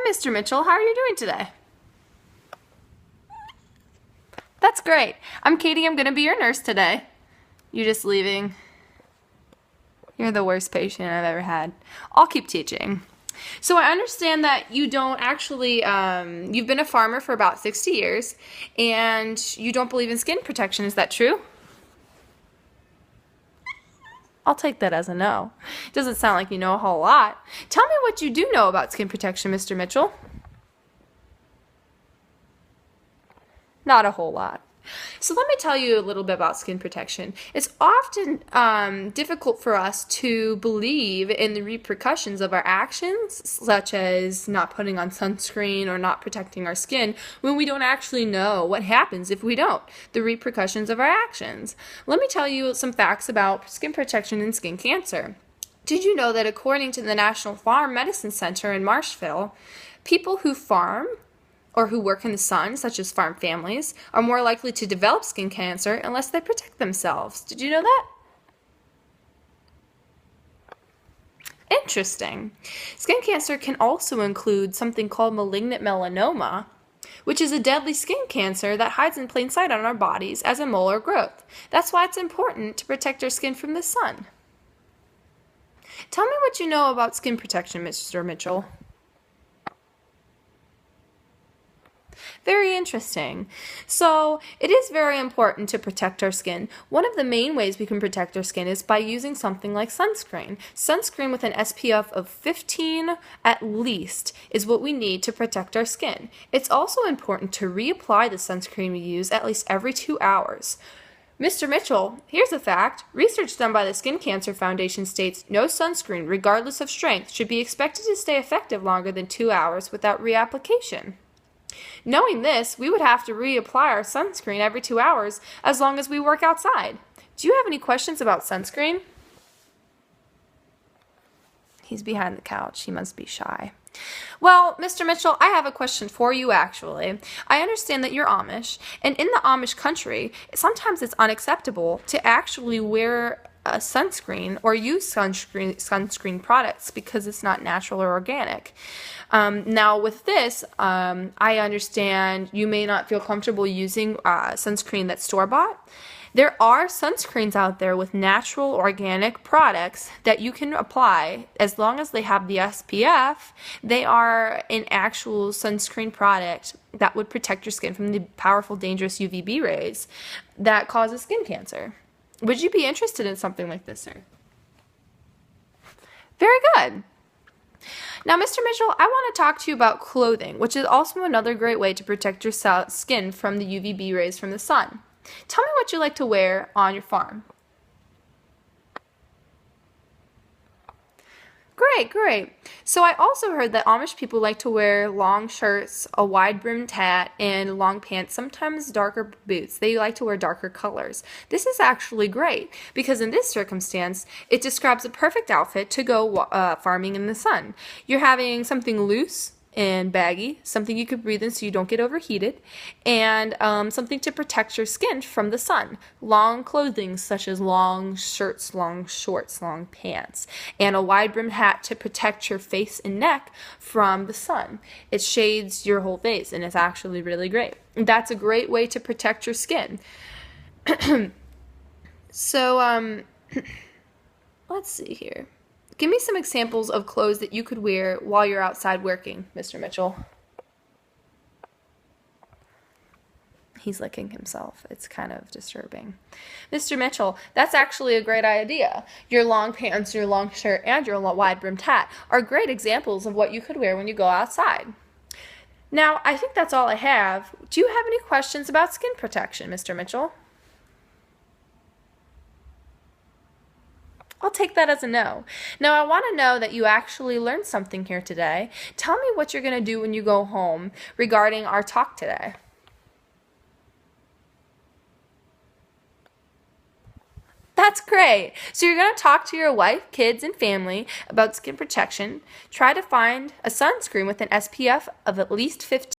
Mr. Mitchell. How are you doing today? That's great. I'm Katie. I'm going to be your nurse today. You're just leaving. You're the worst patient I've ever had. I'll keep teaching. So I understand that you don't actually, you've been a farmer for about 60 years, and you don't believe in skin protection. Is that true? I'll take that as a no. Doesn't sound like you know a whole lot. Tell me what you do know about skin protection, Mr. Mitchell. Not a whole lot. So let me tell you a little bit about skin protection. It's often difficult for us to believe in the repercussions of our actions, such as not putting on sunscreen or not protecting our skin, when we don't actually know what happens if we don't, the repercussions of our actions. Let me tell you some facts about skin protection and skin cancer. Did you know that according to the National Farm Medicine Center in Marshville, people who farm or who work in the sun, such as farm families, are more likely to develop skin cancer unless they protect themselves? Did you know that? Interesting. Skin cancer can also include something called malignant melanoma, which is a deadly skin cancer that hides in plain sight on our bodies as a mole or growth. That's why it's important to protect our skin from the sun. Tell me what you know about skin protection, Mr. Mitchell. Very interesting. So it is very important to protect our skin. One of the main ways we can protect our skin is by using something like sunscreen. Sunscreen with an SPF of 15 at least is what we need to protect our skin. It's also important to reapply the sunscreen we use at least every 2 hours. Mr. Mitchell, here's a fact. Research done by the Skin Cancer Foundation states no sunscreen, regardless of strength, should be expected to stay effective longer than 2 hours without reapplication. Knowing this, we would have to reapply our sunscreen every 2 hours as long as we work outside. Do you have any questions about sunscreen? He's behind the couch. He must be shy. Well, Mr. Mitchell, I have a question for you, actually. I understand that you're Amish, and in the Amish country, sometimes it's unacceptable to actually wear a sunscreen or use sunscreen products because it's not natural or organic. Now with this, I understand you may not feel comfortable using sunscreen that's store-bought. There are sunscreens out there with natural organic products that you can apply as long as they have the SPF. They are an actual sunscreen product that would protect your skin from the powerful, dangerous UVB rays that causes skin cancer. Would you be interested in something like this, sir? Very good. Now, Mr. Mitchell, I want to talk to you about clothing, which is also another great way to protect your skin from the UVB rays from the sun. Tell me what you like to wear on your farm. Great. So I also heard that Amish people like to wear long shirts, a wide-brimmed hat, and long pants, sometimes darker boots. They like to wear darker colors. This is actually great because in this circumstance, it describes a perfect outfit to go farming in the sun. You're having something loose and baggy, something you could breathe in so you don't get overheated, and something to protect your skin from the sun. Long clothing such as long shirts, long shorts, long pants, and a wide-brimmed hat to protect your face and neck from the sun. It shades your whole face, and it's actually really great. That's a great way to protect your skin. So, let's see here. Give me some examples of clothes that you could wear while you're outside working, Mr. Mitchell. He's licking himself. It's kind of disturbing. Mr. Mitchell, that's actually a great idea. Your long pants, your long shirt, and your wide-brimmed hat are great examples of what you could wear when you go outside. Now, I think that's all I have. Do you have any questions about skin protection, Mr. Mitchell? I'll take that as a no. Now, I want to know that you actually learned something here today. Tell me what you're going to do when you go home regarding our talk today. That's great. So you're going to talk to your wife, kids, and family about skin protection. Try to find a sunscreen with an SPF of at least 15.